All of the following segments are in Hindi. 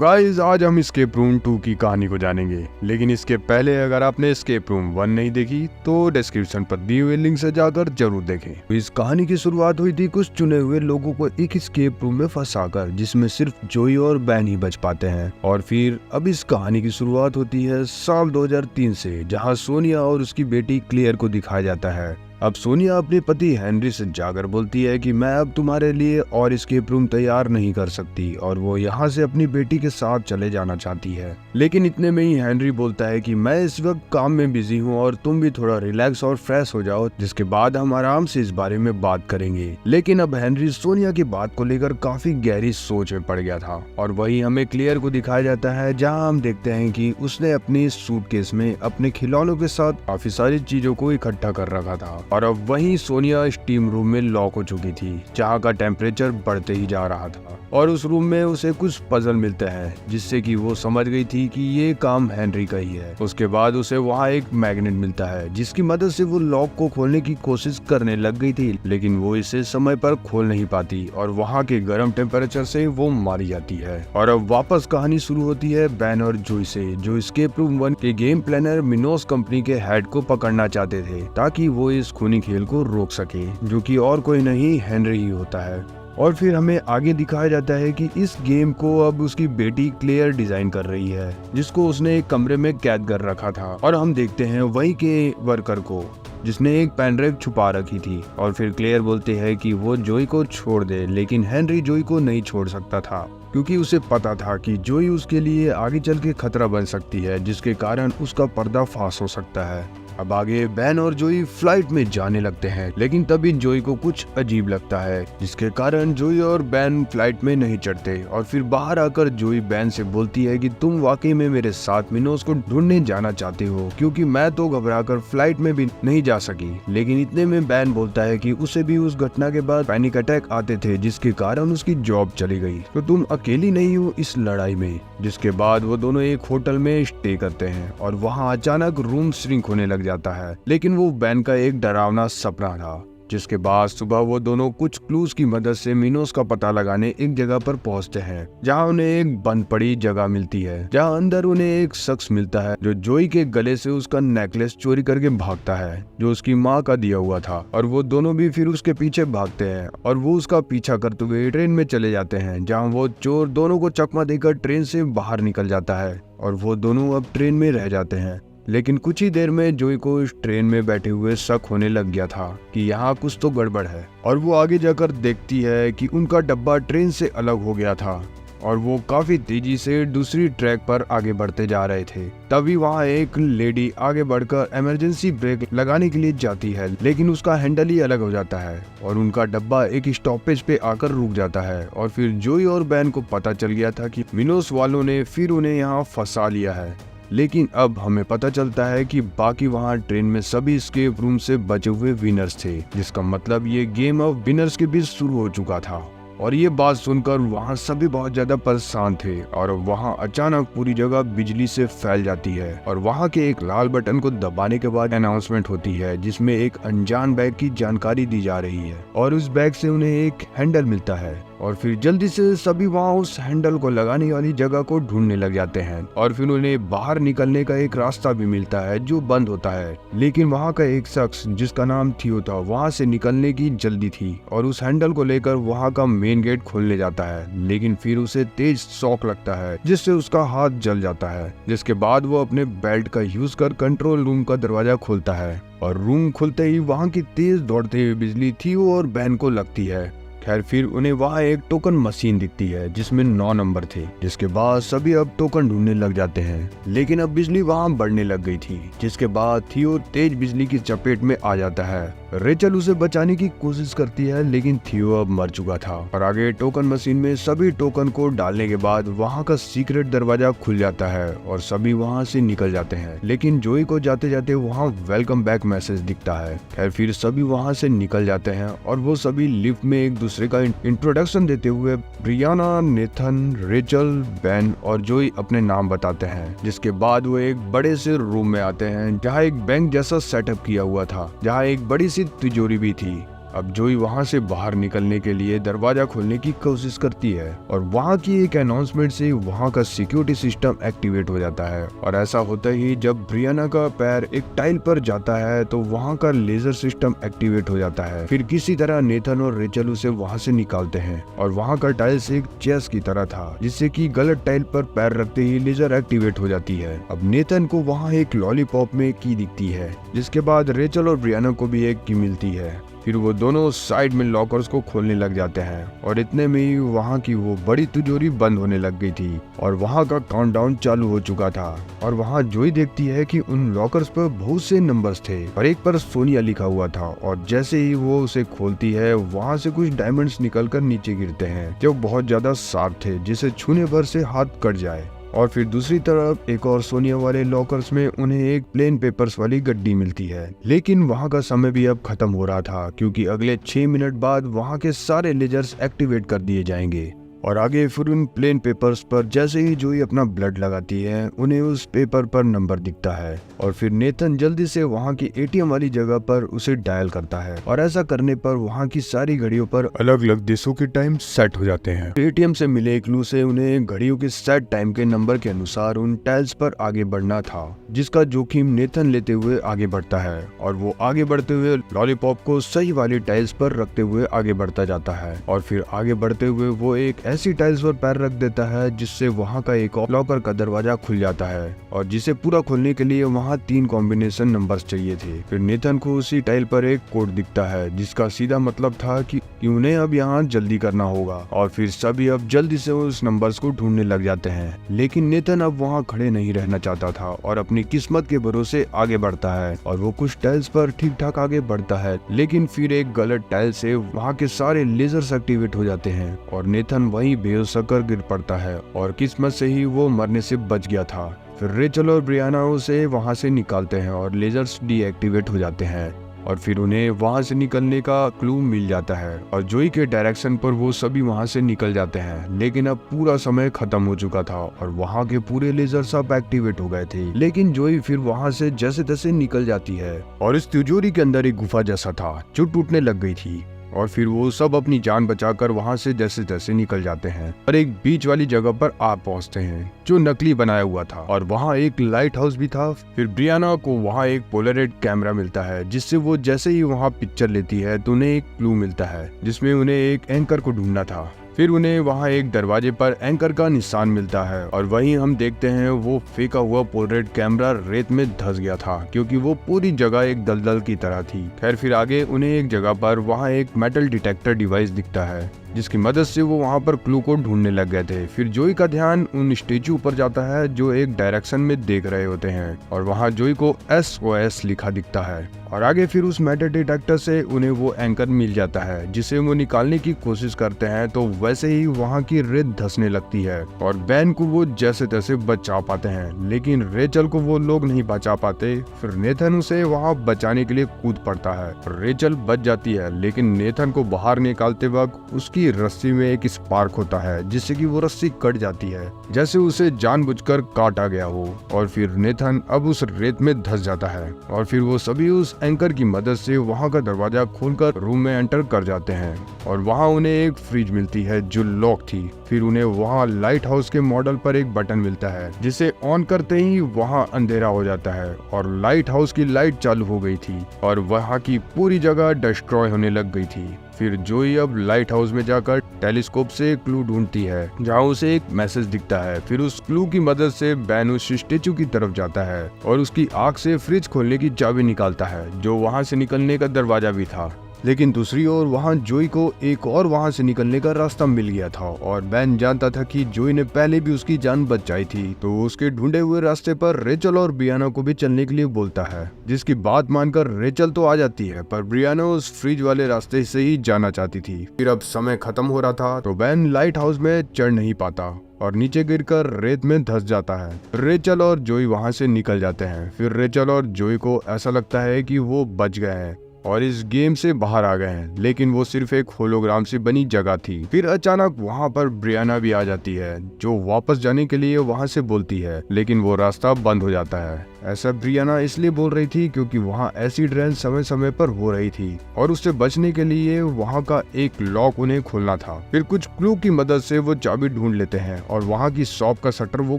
गाइस आज हम एस्केप रूम 2 की कहानी को जानेंगे, लेकिन इसके पहले अगर आपने एस्केप रूम 1 नहीं देखी तो डिस्क्रिप्शन पर दिए हुए लिंक से जाकर जरूर देखें। तो इस कहानी की शुरुआत हुई थी कुछ चुने हुए लोगों को एक एस्केप रूम में फंसाकर, जिसमें सिर्फ जोई और बैन ही बच पाते हैं। और फिर अब इस कहानी की शुरुआत होती है साल 2003 से, जहाँ सोनिया और उसकी बेटी क्लेयर को दिखाया जाता है। अब सोनिया अपने पति हेनरी से जाकर बोलती है कि मैं अब तुम्हारे लिए और एस्केप रूम तैयार नहीं कर सकती, और वो यहाँ से अपनी बेटी के साथ चले जाना चाहती है। लेकिन इतने में ही हेनरी बोलता है कि मैं इस वक्त काम में बिजी हूँ और तुम भी थोड़ा रिलैक्स और फ्रेश हो जाओ, जिसके बाद हम आराम से इस बारे में बात करेंगे। लेकिन अब हेनरी सोनिया की बात को लेकर काफी गहरी सोच में पड़ गया था, और वही हमें क्लियर को दिखाया जाता है, जहाँ हम देखते हैं कि उसने अपनी सूटकेस में अपने खिलौनों के साथ काफी सारी चीजों को इकट्ठा कर रखा था। और अब वहीं सोनिया स्टीम रूम में लॉक हो चुकी थी, जहाँ का टेम्परेचर बढ़ते ही जा रहा था। और उस रूम में उसे कुछ पजल मिलते हैं, जिससे कि वो समझ गई थी कि ये काम हेनरी का ही है। उसके बाद उसे वहाँ एक मैग्नेट मिलता है, जिसकी मदद से वो लॉक को खोलने की कोशिश करने लग गई थी, लेकिन वो इसे समय पर खोल नहीं पाती और वहाँ के गर्म टेम्परेचर से वो मारी जाती है। और अब वापस कहानी शुरू होती है बैन और जोई से, जो एस्केप रूम 1 के गेम प्लानर मिनोस कंपनी के हेड को पकड़ना चाहते थे, ताकि वो इस खूनी खेल को रोक सके, जो कि और कोई नहीं हेनरी ही होता है। और फिर हमें आगे दिखाया जाता है कि इस गेम को अब उसकी बेटी क्लेयर डिजाइन कर रही है, जिसको उसने एक कमरे में कैद कर रखा था। और हम देखते हैं वहीं के वर्कर को, जिसने एक पेन ड्राइव छुपा रखी थी। और फिर क्लेयर बोलते हैं कि वो जोई को छोड़ दे, लेकिन हेनरी जोई को नहीं छोड़ सकता था, क्योंकि उसे पता था कि जोई उसके लिए आगे चल के खतरा बन सकती है, जिसके कारण उसका पर्दाफाश हो सकता है। अब आगे बैन और जोई फ्लाइट में जाने लगते हैं, लेकिन तभी जोई को कुछ अजीब लगता है, जिसके कारण जोई और बैन फ्लाइट में नहीं चढ़ते। और फिर बाहर आकर जोई बैन से बोलती है कि तुम वाकई में मेरे साथ मिनोस को ढूंढने जाना चाहते हो, क्योंकि मैं तो घबराकर फ्लाइट में भी नहीं जा सकी। लेकिन इतने में बैन बोलता है कि उसे भी उस घटना के बाद पैनिक अटैक आते थे, जिसके कारण उसकी जॉब चली गई, तो तुम अकेली नहीं हो इस लड़ाई में। जिसके बाद वो दोनों एक होटल में स्टे करते हैं, और वहाँ अचानक रूम श्रिंक होने लग जाता है, लेकिन वो बैन का एक डरावना सपना था। जिसके बाद सुबह वो दोनों कुछ क्लूज की मदद से मिनोस का पता लगाने एक जगह पर पहुंचते हैं, जहां उन्हें एक बंद पड़ी जगह मिलती है, जहां अंदर उन्हें एक शख्स मिलता है जो जोई के गले से उसका नेकलेस चोरी करके भागता है, जो उसकी माँ का दिया हुआ था। और वो दोनों भी फिर उसके पीछे भागते हैं, और वो उसका पीछा करते हुए ट्रेन में चले जाते हैं, जहाँ वो चोर दोनों को चकमा देकर ट्रेन से बाहर निकल जाता है, और वो दोनों अब ट्रेन में रह जाते हैं। लेकिन कुछ ही देर में जोई को इस ट्रेन में बैठे हुए शक होने लग गया था कि यहाँ कुछ तो गड़बड़ है, और वो आगे जाकर देखती है कि उनका डब्बा ट्रेन से अलग हो गया था, और वो काफी तेजी से दूसरी ट्रैक पर आगे बढ़ते जा रहे थे। तभी वहाँ एक लेडी आगे बढ़कर इमरजेंसी ब्रेक लगाने के लिए जाती है, लेकिन उसका हैंडल ही अलग हो जाता है, और उनका डब्बा एक स्टॉपेज पे आकर रुक जाता है। और फिर जोई और बैन को पता चल गया था कि मिनोस वालों ने फिर उन्हें यहाँ फंसा लिया है। लेकिन अब हमें पता चलता है कि बाकी वहाँ ट्रेन में सभी एस्केप रूम से बचे हुए विनर्स थे, जिसका मतलब ये गेम ऑफ विनर्स के बीच शुरू हो चुका था। और ये बात सुनकर वहाँ सभी बहुत ज्यादा परेशान थे, और वहाँ अचानक पूरी जगह बिजली से फैल जाती है, और वहाँ के एक लाल बटन को दबाने के बाद अनाउंसमेंट होती है, जिसमें एक अनजान बैग की जानकारी दी जा रही है, और उस बैग से उन्हें एक हैंडल मिलता है। और फिर जल्दी से सभी वहाँ उस हैंडल को लगाने वाली जगह को ढूंढने लग जाते हैं, और फिर उन्हें बाहर निकलने का एक रास्ता भी मिलता है जो बंद होता है। लेकिन वहाँ का एक शख्स जिसका नाम थियो था, वहाँ से निकलने की जल्दी थी, और उस हैंडल को लेकर वहाँ का मेन गेट खोलने जाता है। लेकिन फिर उसे तेज शॉक लगता है, जिससे उसका हाथ जल जाता है। जिसके बाद वो अपने बेल्ट का यूज कर कंट्रोल रूम का दरवाजा खोलता है, और रूम खुलते ही वहाँ की तेज दौड़ते हुए बिजली थियो और बैन को लगती है। खैर फिर उन्हें वहाँ एक टोकन मशीन दिखती है, जिसमें 9 नंबर थे। जिसके बाद सभी अब टोकन ढूंढने लग जाते हैं, लेकिन अब बिजली वहाँ बढ़ने लग गई थी। जिसके बाद थियो तेज बिजली की चपेट में आ जाता है। रेचल उसे बचाने की कोशिश करती है, लेकिन थियो अब मर चुका था। और आगे टोकन मशीन में सभी टोकन को डालने के बाद वहाँ का सीक्रेट दरवाजा खुल जाता है, और सभी वहाँ से निकल जाते हैं। लेकिन जोई को जाते जाते वहाँ वेलकम बैक मैसेज दिखता है। खैर फिर सभी वहाँ से निकल जाते हैं, और वो सभी लिफ्ट में एक दूसरे का इंट्रोडक्शन देते हुए ब्रियाना, नेथन, रेचल, बैन और जोई अपने नाम बताते हैं। जिसके बाद वो एक बड़े से रूम में आते हैं, जहाँ एक बैंक जैसा सेटअप किया हुआ था, जहाँ एक बड़ी सी तिजोरी भी थी। अब जोई वहाँ से बाहर निकलने के लिए दरवाजा खोलने की कोशिश करती है और वहाँ की एक अनाउंसमेंट से वहाँ का सिक्योरिटी सिस्टम एक्टिवेट हो जाता है। और ऐसा होता ही जब ब्रियाना का पैर एक टाइल पर जाता है तो वहाँ का लेजर सिस्टम एक्टिवेट हो जाता है। फिर किसी तरह नेथन और रेचल उसे वहाँ से निकालते हैं और वहाँ का टाइल्स एक चेस की तरह था, जिससे कि गलत टाइल पर पैर रखते ही लेजर एक्टिवेट हो जाती है। अब नेथन को वहाँ एक लॉलीपॉप में की दिखती है, जिसके बाद रेचल और ब्रियाना को भी एक की मिलती है। फिर वो दोनों साइड में लॉकर्स को खोलने लग जाते हैं और इतने में ही वहाँ की वो बड़ी तिजोरी बंद होने लग गई थी और वहाँ का काउंटडाउन चालू हो चुका था। और वहाँ जोई देखती है कि उन लॉकर्स पर बहुत से नंबर्स थे और एक पर सोनिया लिखा हुआ था। और जैसे ही वो उसे खोलती है वहाँ से कुछ डायमंड्स निकलकर नीचे गिरते हैं जो बहुत ज्यादा शार्प थे, जिसे छूने भर से हाथ कट जाए। और फिर दूसरी तरफ एक और सोनिया वाले लॉकर्स में उन्हें एक प्लेन पेपर्स वाली गड्डी मिलती है। लेकिन वहाँ का समय भी अब खत्म हो रहा था, क्योंकि अगले 6 मिनट बाद वहाँ के सारे लेजर्स एक्टिवेट कर दिए जाएंगे। और आगे फिर उन प्लेन पेपर्स पर जैसे ही जोई अपना ब्लड लगाती है उन्हें उस पेपर पर नंबर दिखता है। और फिर नेथन जल्दी से वहाँ की एटीएम वाली जगह पर उसे डायल करता है और ऐसा करने पर वहाँ की सारी घड़ियों पर अलग अलग देशों के टाइम सेट हो जाते हैं। एटीएम से मिले क्लू से उन्हें घड़ियों के सेट टाइम के नंबर के अनुसार उन टाइल्स पर आगे बढ़ना था, जिसका जोखिम नेथन लेते हुए आगे बढ़ता है। और वो आगे बढ़ते हुए लॉलीपॉप को सही वाली टाइल्स पर रखते हुए आगे बढ़ता जाता है। और फिर आगे बढ़ते हुए वो एक ऐसी टाइल्स पर पैर रख देता है जिससे वहाँ का एक और लॉकर का दरवाजा खुल जाता है और जिसे पूरा खोलने के लिए वहाँ 3 कॉम्बिनेशन नंबर्स चाहिए थे। फिर नेथन को उसी टाइल पर एक कोड दिखता है, जिसका सीधा मतलब था कि उन्हें अब यहाँ जल्दी करना होगा। और फिर सभी अब जल्दी से उस नंबर्स को ढूंढने लग जाते हैं। लेकिन नेथन अब वहाँ खड़े नहीं रहना चाहता था और अपनी किस्मत के भरोसे आगे बढ़ता है और वो कुछ टाइल्स पर ठीक ठाक आगे बढ़ता है। लेकिन फिर एक गलत टाइल से वहाँ के सारे लेजर्स एक्टिवेट हो जाते हैं और नेथन वहीं बेहोश होकर गिर पड़ता है और किस्मत से ही वो मरने से बच गया था। फिर रेचल और ब्रियाना उसे वहां से निकालते हैं और लेजर्स डीएक्टिवेट हो जाते हैं और फिर उन्हें वहां से निकलने का क्लू मिल जाता है और जोई के डायरेक्शन पर वो सभी वहां से निकल जाते हैं। लेकिन अब पूरा समय खत्म हो चुका था और वहां के पूरे लेजर सब एक्टिवेट हो गए थे। लेकिन जोई फिर वहां से जैसे तैसे निकल जाती है और इस तिजोरी के अंदर एक गुफा जैसा था जो टूटने लग गई थी। और फिर वो सब अपनी जान बचाकर वहां से जैसे तैसे निकल जाते हैं और एक बीच वाली जगह पर आ पहुंचते हैं जो नकली बनाया हुआ था और वहां एक लाइट हाउस भी था। फिर ब्रियाना को वहां एक पोलराइड कैमरा मिलता है, जिससे वो जैसे ही वहां पिक्चर लेती है तो उन्हें एक क्लू मिलता है जिसमें उन्हें एक एंकर को ढूंढना था। फिर उन्हें वहां एक दरवाजे पर एंकर का निशान मिलता है और वहीं हम देखते हैं वो फेंका हुआ पोलराइड कैमरा रेत में धंस गया था, क्योंकि वो पूरी जगह एक दलदल की तरह थी। खैर फिर आगे उन्हें एक जगह पर वहां एक मेटल डिटेक्टर डिवाइस दिखता है, जिसकी मदद से वो वहां पर क्लू को ढूंढने लग गए थे। फिर जोई का ध्यान उन स्टेचू पर जाता है जो एक डायरेक्शन में देख रहे होते हैं और वहां जोई को SOS लिखा दिखता है। और आगे फिर उस मेटल डिटेक्टर से उन्हें वो एंकर मिल जाता है, जिसे वो निकालने की कोशिश करते हैं तो वैसे ही वहाँ की रेत धंसने लगती है और बैन को वो जैसे तैसे बचा पाते हैं। लेकिन रेचल को वो लोग नहीं बचा पाते। फिर नेथन उसे वहाँ बचाने के लिए कूद पड़ता है। रेचल बच जाती है, लेकिन नेथन को बाहर निकालते वक्त उसकी रस्सी में एक स्पार्क होता है, जिससे कि वो रस्सी कट जाती है, जैसे उसे जानबूझकर काटा गया हो। और फिर नेथन अब उस रेत में धंस जाता है और फिर वो सभी उस एंकर की मदद से वहाँ का दरवाजा खोलकर रूम में एंटर कर जाते हैं और वहाँ उन्हें एक फ्रिज मिलती है जो लॉक थी। फिर उन्हें वहाँ लाइट हाउस के मॉडल पर एक बटन मिलता है, जिसे ऑन करते ही वहाँ अंधेरा हो जाता है और लाइट हाउस की लाइट चालू हो गई थी और वहाँ की पूरी जगह डिस्ट्रॉय होने लग गई थी। फिर जोई अब लाइट हाउस में जाकर टेलीस्कोप से क्लू ढूंढती है, जहाँ उसे एक मैसेज दिखता है। फिर उस क्लू की मदद से बैन उस स्टेचू की तरफ जाता है और उसकी आंख से फ्रिज खोलने की चाबी निकालता है, जो वहाँ से निकलने का दरवाजा भी था। लेकिन दूसरी ओर वहाँ जोई को एक और वहाँ से निकलने का रास्ता मिल गया था और बैन जानता था कि जोई ने पहले भी उसकी जान बचाई थी, तो उसके ढूंढे हुए रास्ते पर रेचल और ब्रियाना को भी चलने के लिए बोलता है, जिसकी बात मानकर रेचल तो आ जाती है, पर ब्रियाना उस फ्रिज वाले रास्ते से ही जाना चाहती थी। फिर अब समय खत्म हो रहा था तो बैन लाइट हाउस में चढ़ नहीं पाता और नीचे गिरकर रेत में धंस जाता है। रेचल और जोई वहाँ से निकल जाते हैं। फिर रेचल और जोई को ऐसा लगता है कि वो बच गए हैं और इस गेम से बाहर आ गए हैं, लेकिन वो सिर्फ एक होलोग्राम से बनी जगह थी। फिर अचानक वहाँ पर ब्रियाना भी आ जाती है, जो वापस जाने के लिए वहाँ से बोलती है, लेकिन वो रास्ता बंद हो जाता है। ऐसा ब्रियाना इसलिए बोल रही थी क्योंकि वहाँ एसिड रेन समय समय पर हो रही थी और उससे बचने के लिए वहाँ का एक लॉक उन्हें खोलना था। फिर कुछ क्लू की मदद से वो चाबी ढूंढ लेते हैं और वहाँ की शॉप का शटर वो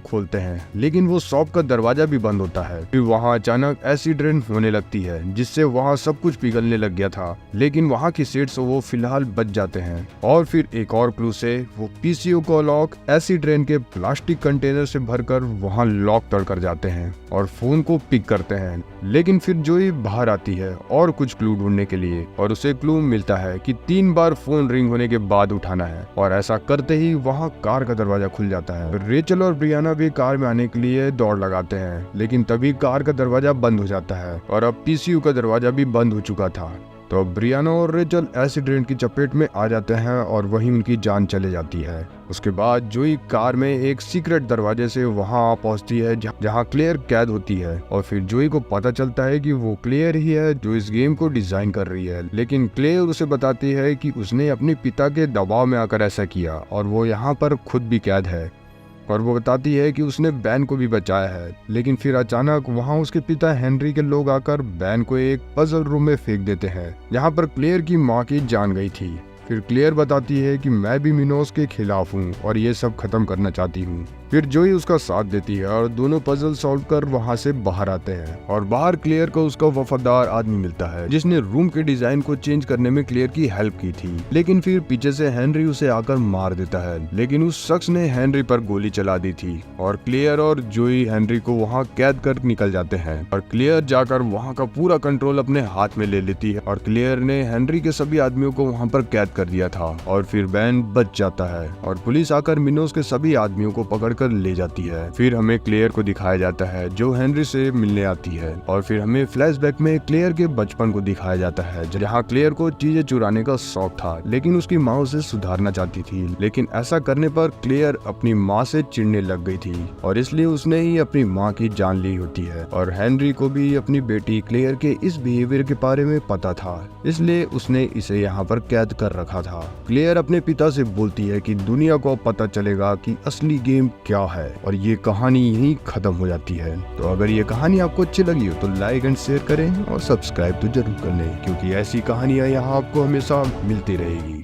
खोलते हैं, लेकिन वो शॉप का दरवाजा भी बंद होता है। फिर वहाँ अचानक एसिड रेन होने लगती है जिससे वहाँ सब कुछ पिघलने लग गया था, लेकिन वहाँ की सीट्स वो फिलहाल बच जाते हैं। और फिर एक और क्लू से वो पीसीयू को लॉक एसिड रेन के प्लास्टिक कंटेनर से भरकर वहाँ लॉक तोड़कर जाते हैं और फोन को पिक करते हैं। लेकिन फिर जोई बाहर आती है और कुछ क्लू ढूंढने के लिए और उसे क्लू मिलता है कि 3 बार फोन रिंग होने के बाद उठाना है और ऐसा करते ही वहाँ कार का दरवाजा खुल जाता है। रेचल और ब्रियाना भी कार में आने के लिए दौड़ लगाते हैं, लेकिन तभी कार का दरवाजा बंद हो जाता है और अब पीसीयू का दरवाजा भी बंद हो चुका था। तो ब्रियाना और रेचल एसिड रेन की चपेट में आ जाते हैं और वहीं उनकी जान चले जाती है। उसके बाद जोई कार में एक सीक्रेट दरवाजे से वहां पहुंचती है जहां क्लेयर कैद होती है और फिर जोई को पता चलता है कि वो क्लेयर ही है जो इस गेम को डिजाइन कर रही है। लेकिन क्लेयर उसे बताती है कि उसने अपने पिता के दबाव में आकर ऐसा किया और वो यहाँ पर खुद भी कैद है। और वो बताती है कि उसने बैन को भी बचाया है। लेकिन फिर अचानक वहाँ उसके पिता हेनरी के लोग आकर बैन को एक पजल रूम में फेंक देते हैं जहाँ पर क्लेयर की माँ की जान गई थी। फिर क्लेयर बताती है कि मैं भी मिनोस के खिलाफ हूँ और ये सब खत्म करना चाहती हूँ। फिर जोई उसका साथ देती है और दोनों पजल सॉल्व कर वहाँ से बाहर आते हैं और बाहर क्लेयर को उसका वफादार आदमी मिलता है जिसने रूम के डिजाइन को चेंज करने में क्लेयर की हेल्प की थी। लेकिन फिर पीछे से हेनरी उसे आकर मार देता है, लेकिन उस शख्स ने हेनरी पर गोली चला दी थी और क्लेयर और जोई हेनरी को वहाँ कैद कर निकल जाते हैं और क्लेयर जाकर वहाँ का पूरा कंट्रोल अपने हाथ में ले लेती है और क्लेयर ने हेनरी के सभी आदमियों को वहाँ पर कैद कर दिया था। और फिर बैन बच जाता है और पुलिस आकर मिनोस के सभी आदमियों को पकड़ कर ले जाती है। फिर हमें क्लेयर को दिखाया जाता है जो हेनरी से मिलने आती है और फिर हमें फ्लैशबैक में क्लेयर के बचपन को दिखाया जाता है जहाँ क्लेयर को चीजें चुराने का शौक था, लेकिन उसकी माँ उसे सुधारना चाहती थी। लेकिन ऐसा करने पर क्लेयर अपनी माँ से चिढ़ने लग गई थी और इसलिए उसने ही अपनी माँ की जान ली होती है। और हेनरी को भी अपनी बेटी क्लेयर के इस बिहेवियर के बारे में पता था, इसलिए उसने इसे यहाँ पर कैद कर रखा था। क्लेयर अपने पिता से बोलती है कि दुनिया को पता चलेगा कि असली गेम क्या है और ये कहानी यहीं खत्म हो जाती है। तो अगर ये कहानी आपको अच्छी लगी हो तो लाइक एंड शेयर करें और सब्सक्राइब तो जरूर कर लें, क्योंकि ऐसी कहानियां यहाँ आपको हमेशा मिलती रहेगी।